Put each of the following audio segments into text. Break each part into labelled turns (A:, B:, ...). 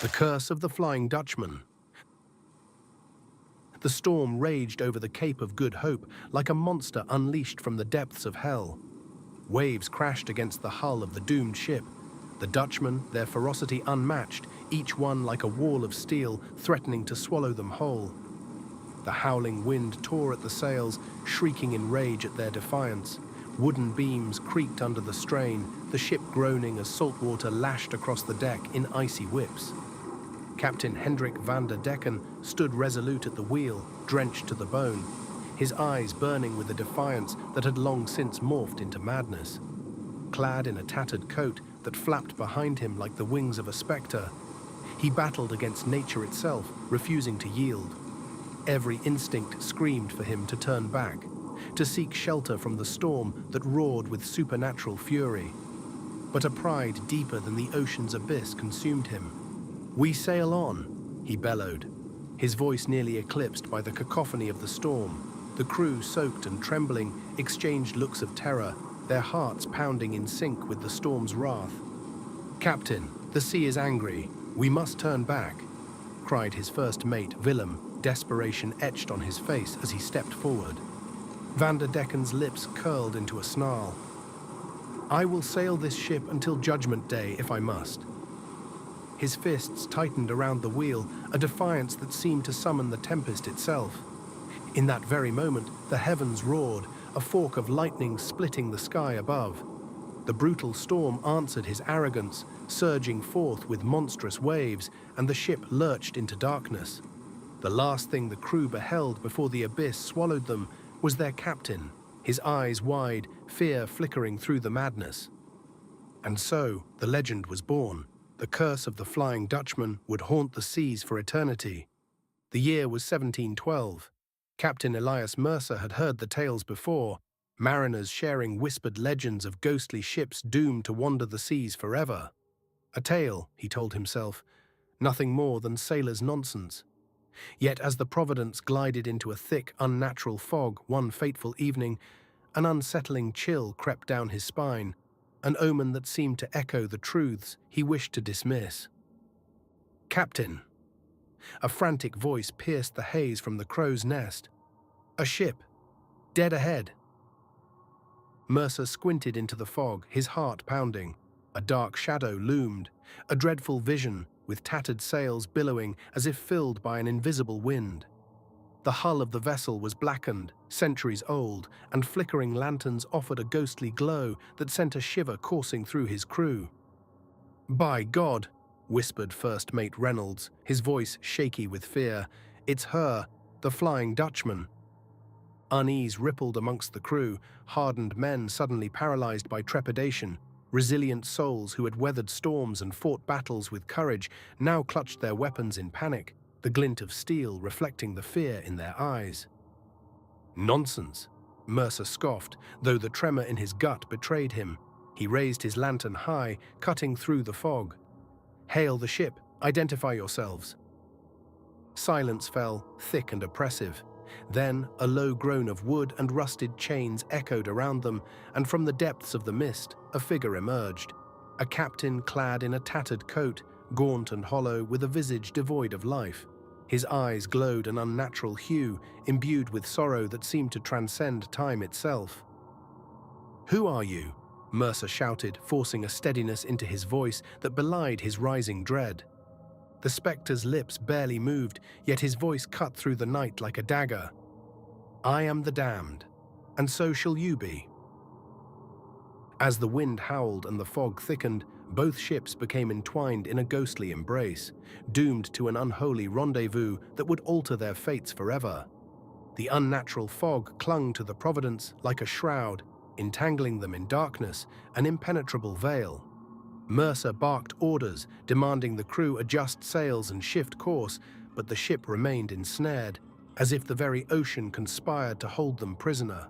A: The curse of the Flying Dutchman. The storm raged over the Cape of Good Hope like a monster unleashed from the depths of hell. Waves crashed against the hull of the doomed ship. The Dutchmen, their ferocity unmatched, each one like a wall of steel threatening to swallow them whole. The howling wind tore at the sails, shrieking in rage at their defiance. Wooden beams creaked under the strain, the ship groaning as salt water lashed across the deck in icy whips. Captain Hendrik Vander Decken stood resolute at the wheel, drenched to the bone, his eyes burning with a defiance that had long since morphed into madness. Clad in a tattered coat that flapped behind him like the wings of a spectre, he battled against nature itself, refusing to yield. Every instinct screamed for him to turn back, to seek shelter from the storm that roared with supernatural fury. But a pride deeper than the ocean's abyss consumed him. "We sail on," he bellowed, his voice nearly eclipsed by the cacophony of the storm. The crew, soaked and trembling, exchanged looks of terror, their hearts pounding in sync with the storm's wrath. "Captain, the sea is angry. We must turn back," cried his first mate, Willem, desperation etched on his face as he stepped forward. Vander Decken's lips curled into a snarl. "I will sail this ship until Judgment Day if I must." His fists tightened around the wheel, a defiance that seemed to summon the tempest itself. In that very moment, the heavens roared, a fork of lightning splitting the sky above. The brutal storm answered his arrogance, surging forth with monstrous waves, and the ship lurched into darkness. The last thing the crew beheld before the abyss swallowed them was their captain, his eyes wide, fear flickering through the madness. And so the legend was born. The curse of the Flying Dutchman would haunt the seas for eternity. The year was 1712. Captain Elias Mercer had heard the tales before, mariners sharing whispered legends of ghostly ships doomed to wander the seas forever. A tale, he told himself, nothing more than sailors' nonsense. Yet as the Providence glided into a thick, unnatural fog one fateful evening, an unsettling chill crept down his spine, an omen that seemed to echo the truths he wished to dismiss. "Captain!" A frantic voice pierced the haze from the crow's nest. "A ship! Dead ahead!" Mercer squinted into the fog, his heart pounding. A dark shadow loomed, a dreadful vision, with tattered sails billowing as if filled by an invisible wind. The hull of the vessel was blackened, centuries old, and flickering lanterns offered a ghostly glow that sent a shiver coursing through his crew. "By God!" whispered First Mate Reynolds, his voice shaky with fear. "It's her, the Flying Dutchman." Unease rippled amongst the crew, hardened men suddenly paralyzed by trepidation. Resilient souls who had weathered storms and fought battles with courage now clutched their weapons in panic, the glint of steel reflecting the fear in their eyes. "Nonsense," Mercer scoffed, though the tremor in his gut betrayed him. He raised his lantern high, cutting through the fog. "Hail the ship. Identify yourselves." Silence fell, thick and oppressive. Then a low groan of wood and rusted chains echoed around them, and from the depths of the mist, a figure emerged. A captain clad in a tattered coat, gaunt and hollow, with a visage devoid of life. His eyes glowed an unnatural hue, imbued with sorrow that seemed to transcend time itself. "Who are you?" Mercer shouted, forcing a steadiness into his voice that belied his rising dread. The spectre's lips barely moved, yet his voice cut through the night like a dagger. "I am the damned, and so shall you be." As the wind howled and the fog thickened, both ships became entwined in a ghostly embrace, doomed to an unholy rendezvous that would alter their fates forever. The unnatural fog clung to the Providence like a shroud, entangling them in darkness, an impenetrable veil. Mercer barked orders, demanding the crew adjust sails and shift course, but the ship remained ensnared, as if the very ocean conspired to hold them prisoner.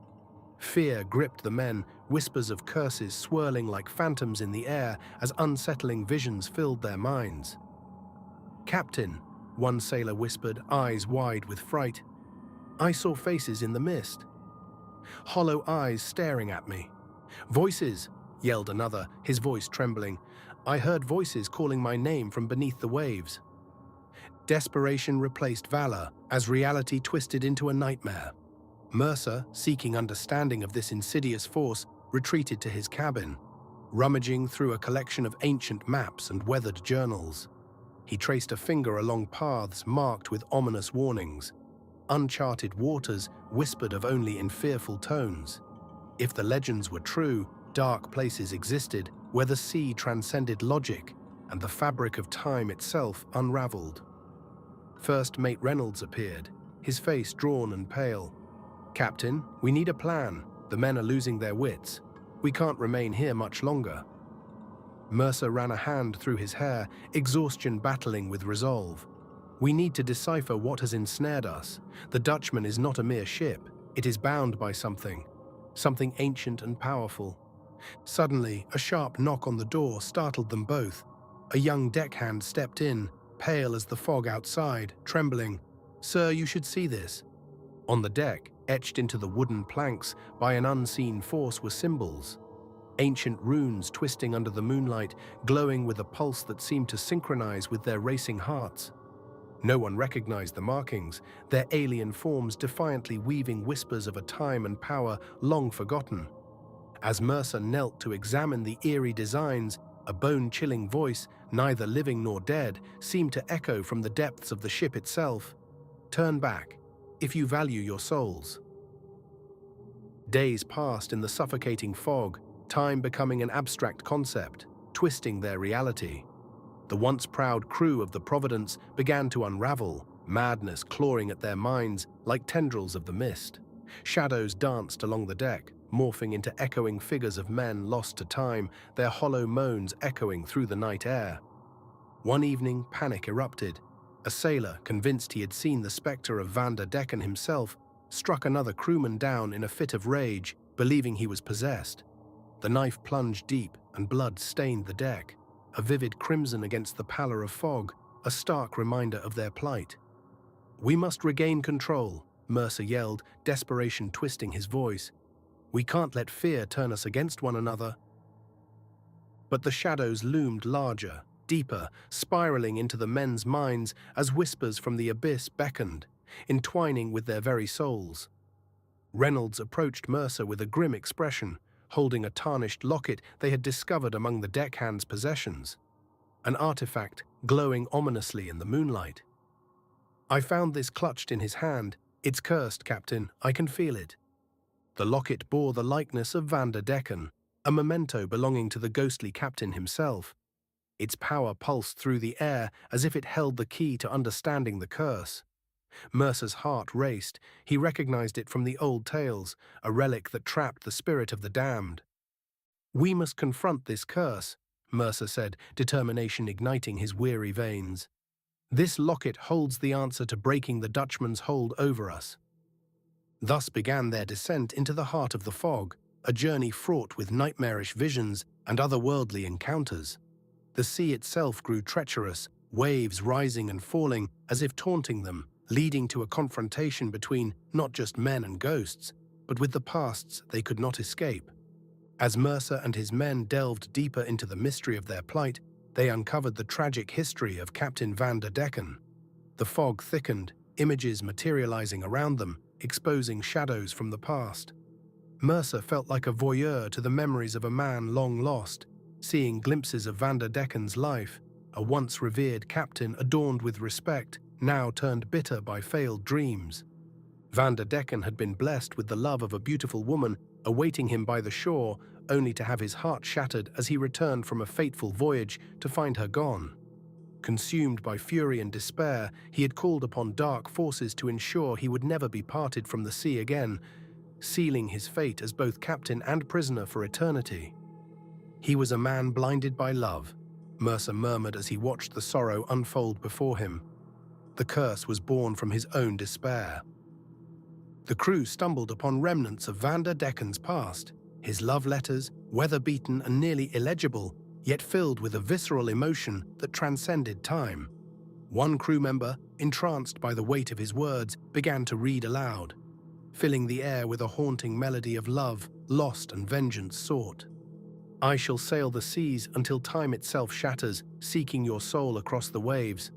A: Fear gripped the men, whispers of curses swirling like phantoms in the air as unsettling visions filled their minds. "Captain," one sailor whispered, eyes wide with fright. "I saw faces in the mist. Hollow eyes staring at me." "Voices!" yelled another, his voice trembling. "I heard voices calling my name from beneath the waves." Desperation replaced valor as reality twisted into a nightmare. Mercer, seeking understanding of this insidious force, retreated to his cabin, rummaging through a collection of ancient maps and weathered journals. He traced a finger along paths marked with ominous warnings. Uncharted waters whispered of only in fearful tones. If the legends were true, dark places existed where the sea transcended logic and the fabric of time itself unraveled. First Mate Reynolds appeared, his face drawn and pale. "Captain, we need a plan. The men are losing their wits. We can't remain here much longer." Mercer ran a hand through his hair, exhaustion battling with resolve. "We need to decipher what has ensnared us. The Dutchman is not a mere ship. It is bound by something ancient and powerful." Suddenly, a sharp knock on the door startled them both. A young deckhand stepped in, pale as the fog outside, trembling. "Sir, you should see this." On the deck, etched into the wooden planks by an unseen force, were symbols. Ancient runes twisting under the moonlight, glowing with a pulse that seemed to synchronize with their racing hearts. No one recognized the markings, their alien forms defiantly weaving whispers of a time and power long forgotten. As Mercer knelt to examine the eerie designs, a bone-chilling voice, neither living nor dead, seemed to echo from the depths of the ship itself. "Turn back, if you value your souls." Days passed in the suffocating fog, time becoming an abstract concept, twisting their reality. The once proud crew of the Providence began to unravel, madness clawing at their minds like tendrils of the mist. Shadows danced along the deck, morphing into echoing figures of men lost to time, their hollow moans echoing through the night air. One evening, panic erupted. A sailor, convinced he had seen the spectre of Vander Decken himself, struck another crewman down in a fit of rage, believing he was possessed. The knife plunged deep, and blood stained the deck, a vivid crimson against the pallor of fog, a stark reminder of their plight. "We must regain control," Mercer yelled, desperation twisting his voice. "We can't let fear turn us against one another." But the shadows loomed larger, deeper, spiraling into the men's minds as whispers from the abyss beckoned, entwining with their very souls. Reynolds approached Mercer with a grim expression, holding a tarnished locket they had discovered among the deckhand's possessions, an artifact glowing ominously in the moonlight. "I found this clutched in his hand. It's cursed, Captain. I can feel it." The locket bore the likeness of Vander Decken, a memento belonging to the ghostly captain himself. Its power pulsed through the air as if it held the key to understanding the curse. Mercer's heart raced. He recognized it from the old tales, a relic that trapped the spirit of the damned. "We must confront this curse," Mercer said, determination igniting his weary veins. "This locket holds the answer to breaking the Dutchman's hold over us." Thus began their descent into the heart of the fog, a journey fraught with nightmarish visions and otherworldly encounters. The sea itself grew treacherous, waves rising and falling as if taunting them, leading to a confrontation between not just men and ghosts, but with the pasts they could not escape. As Mercer and his men delved deeper into the mystery of their plight, they uncovered the tragic history of Captain Vander Decken. The fog thickened, images materializing around them, exposing shadows from the past. Mercer felt like a voyeur to the memories of a man long lost, seeing glimpses of Vander Decken's life, a once revered captain adorned with respect, now turned bitter by failed dreams. Vander Decken had been blessed with the love of a beautiful woman awaiting him by the shore, only to have his heart shattered as he returned from a fateful voyage to find her gone. Consumed by fury and despair, he had called upon dark forces to ensure he would never be parted from the sea again, sealing his fate as both captain and prisoner for eternity. "He was a man blinded by love," Mercer murmured as he watched the sorrow unfold before him. The curse was born from his own despair. The crew stumbled upon remnants of Vander Decken's past, his love letters, weather-beaten and nearly illegible, yet filled with a visceral emotion that transcended time. One crew member, entranced by the weight of his words, began to read aloud, filling the air with a haunting melody of love, lost and vengeance sought. "I shall sail the seas until time itself shatters, seeking your soul across the waves."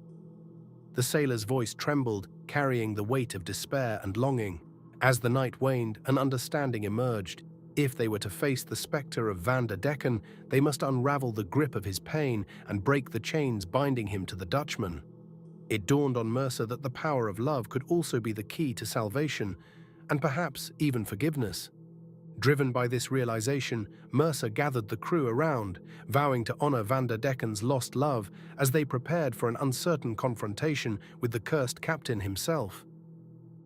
A: The sailor's voice trembled, carrying the weight of despair and longing. As the night waned, an understanding emerged. If they were to face the spectre of Vander Decken, they must unravel the grip of his pain and break the chains binding him to the Dutchman. It dawned on Mercer that the power of love could also be the key to salvation, and perhaps even forgiveness. Driven by this realization, Mercer gathered the crew around, vowing to honor Vander Decken's lost love as they prepared for an uncertain confrontation with the cursed captain himself.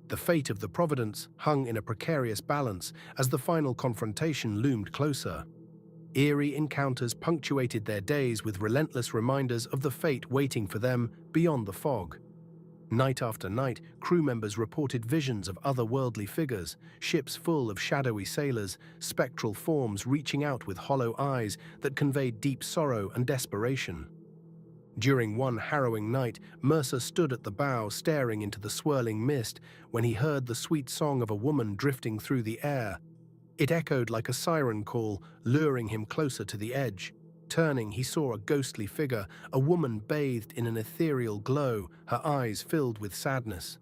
A: The fate of the Providence hung in a precarious balance as the final confrontation loomed closer. Eerie encounters punctuated their days with relentless reminders of the fate waiting for them beyond the fog. Night after night, crew members reported visions of otherworldly figures, ships full of shadowy sailors, spectral forms reaching out with hollow eyes that conveyed deep sorrow and desperation. During one harrowing night, Mercer stood at the bow staring into the swirling mist when he heard the sweet song of a woman drifting through the air. It echoed like a siren call, luring him closer to the edge. Turning, he saw a ghostly figure, a woman bathed in an ethereal glow, her eyes filled with sadness.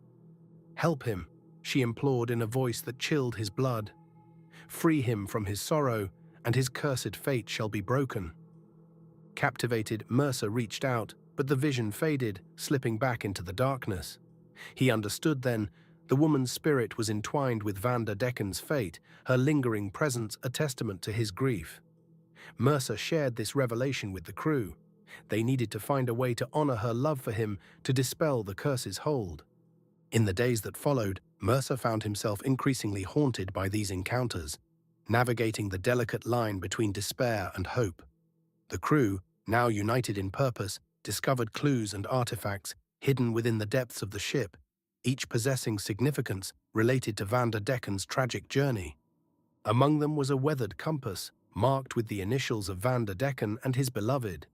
A: "Help him," she implored in a voice that chilled his blood. "Free him from his sorrow, and his cursed fate shall be broken." Captivated, Mercer reached out, but the vision faded, slipping back into the darkness. He understood then. The woman's spirit was entwined with Vander Decken's fate, her lingering presence a testament to his grief. Mercer shared this revelation with the crew. They needed to find a way to honor her love for him, to dispel the curse's hold. In the days that followed, Mercer found himself increasingly haunted by these encounters, navigating the delicate line between despair and hope. The crew, now united in purpose, discovered clues and artifacts hidden within the depths of the ship, each possessing significance related to Vander Decken's tragic journey. Among them was a weathered compass, marked with the initials of Vander Decken and his beloved.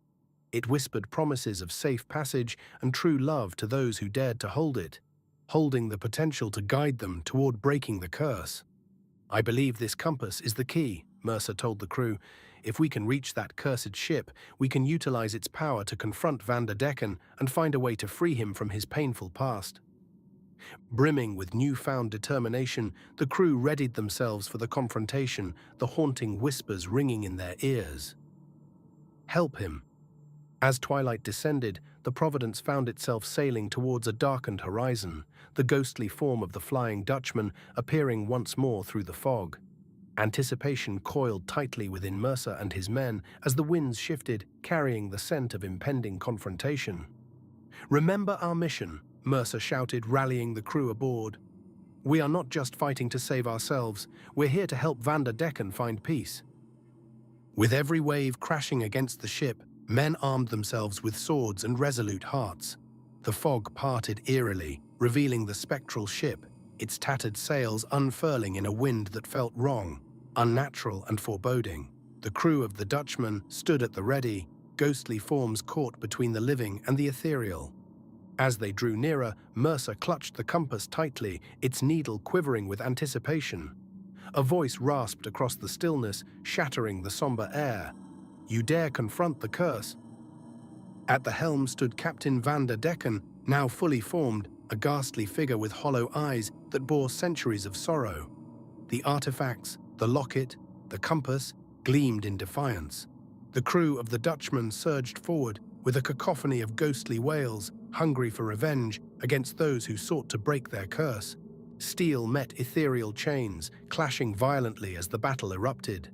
A: It whispered promises of safe passage and true love to those who dared to hold it, holding the potential to guide them toward breaking the curse. "I believe this compass is the key," Mercer told the crew. "If we can reach that cursed ship, we can utilize its power to confront Vander Decken and find a way to free him from his painful past." Brimming with newfound determination, the crew readied themselves for the confrontation, the haunting whispers ringing in their ears. "Help him." As twilight descended, the Providence found itself sailing towards a darkened horizon, the ghostly form of the Flying Dutchman appearing once more through the fog. Anticipation coiled tightly within Mercer and his men as the winds shifted, carrying the scent of impending confrontation. "Remember our mission," Mercer shouted, rallying the crew aboard. "We are not just fighting to save ourselves, we're here to help Vander Decken find peace." With every wave crashing against the ship, men armed themselves with swords and resolute hearts. The fog parted eerily, revealing the spectral ship, its tattered sails unfurling in a wind that felt wrong, unnatural and foreboding. The crew of the Dutchman stood at the ready, ghostly forms caught between the living and the ethereal. As they drew nearer, Mercer clutched the compass tightly, its needle quivering with anticipation. A voice rasped across the stillness, shattering the somber air. "You dare confront the curse?" At the helm stood Captain Vander Decken, now fully formed, a ghastly figure with hollow eyes that bore centuries of sorrow. The artifacts, the locket, the compass, gleamed in defiance. The crew of the Dutchman surged forward with a cacophony of ghostly wails, hungry for revenge against those who sought to break their curse. Steel met ethereal chains, clashing violently as the battle erupted.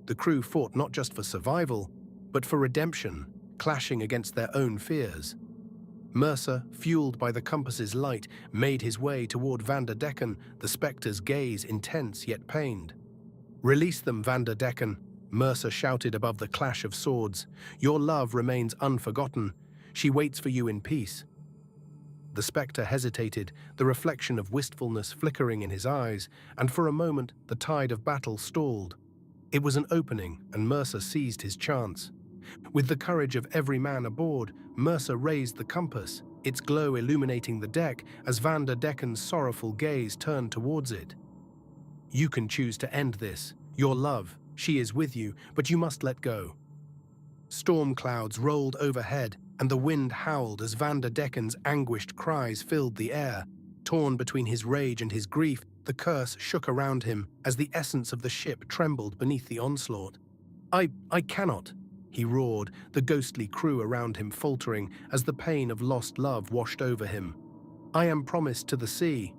A: The crew fought not just for survival, but for redemption, clashing against their own fears. Mercer, fueled by the compass's light, made his way toward Vander Decken, the spectre's gaze intense yet pained. "Release them, Vander Decken," Mercer shouted above the clash of swords. "Your love remains unforgotten. She waits for you in peace." The spectre hesitated, the reflection of wistfulness flickering in his eyes, and for a moment the tide of battle stalled. It was an opening, and Mercer seized his chance. With the courage of every man aboard, Mercer raised the compass, its glow illuminating the deck as Vander Decken's sorrowful gaze turned towards it. "You can choose to end this. Your love, she is with you, but you must let go." Storm clouds rolled overhead, and the wind howled as Vander Decken's anguished cries filled the air. Torn between his rage and his grief, the curse shook around him as the essence of the ship trembled beneath the onslaught. I cannot, he roared, the ghostly crew around him faltering as the pain of lost love washed over him. I am promised to the sea.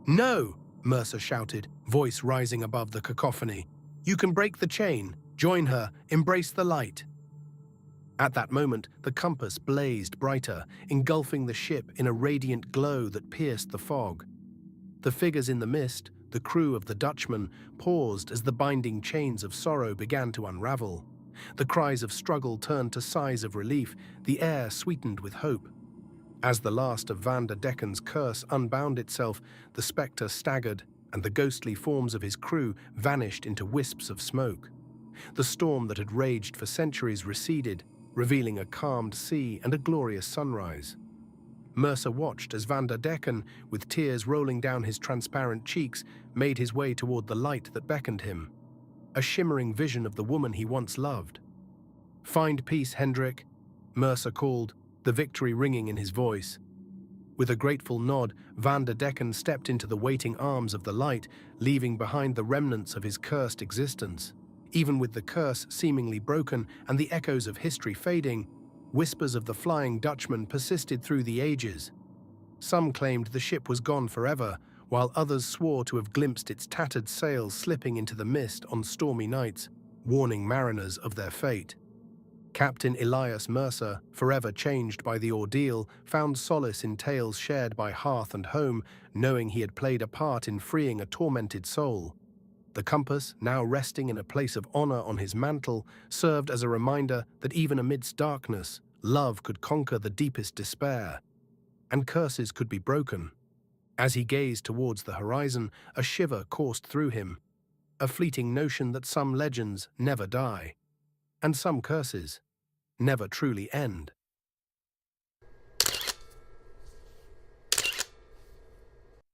A: No, Mercer shouted, voice rising above the cacophony. You can break the chain, join her, embrace the light. At that moment, the compass blazed brighter, engulfing the ship in a radiant glow that pierced the fog. The figures in the mist, the crew of the Dutchman, paused as the binding chains of sorrow began to unravel. The cries of struggle turned to sighs of relief, the air sweetened with hope. As the last of Vander Decken's curse unbound itself, the spectre staggered, and the ghostly forms of his crew vanished into wisps of smoke. The storm that had raged for centuries receded, revealing a calmed sea and a glorious sunrise. Mercer watched as Vander Decken, with tears rolling down his transparent cheeks, made his way toward the light that beckoned him, a shimmering vision of the woman he once loved. Find peace, Hendrik, Mercer called, the victory ringing in his voice. With a grateful nod, Vander Decken stepped into the waiting arms of the light, leaving behind the remnants of his cursed existence. Even with the curse seemingly broken and the echoes of history fading, whispers of the Flying Dutchman persisted through the ages. Some claimed the ship was gone forever, while others swore to have glimpsed its tattered sails slipping into the mist on stormy nights, warning mariners of their fate. Captain Elias Mercer, forever changed by the ordeal, found solace in tales shared by hearth and home, knowing he had played a part in freeing a tormented soul. The compass, now resting in a place of honor on his mantle, served as a reminder that even amidst darkness, love could conquer the deepest despair, and curses could be broken. As he gazed towards the horizon, a shiver coursed through him, a fleeting notion that some legends never die, and some curses never truly end.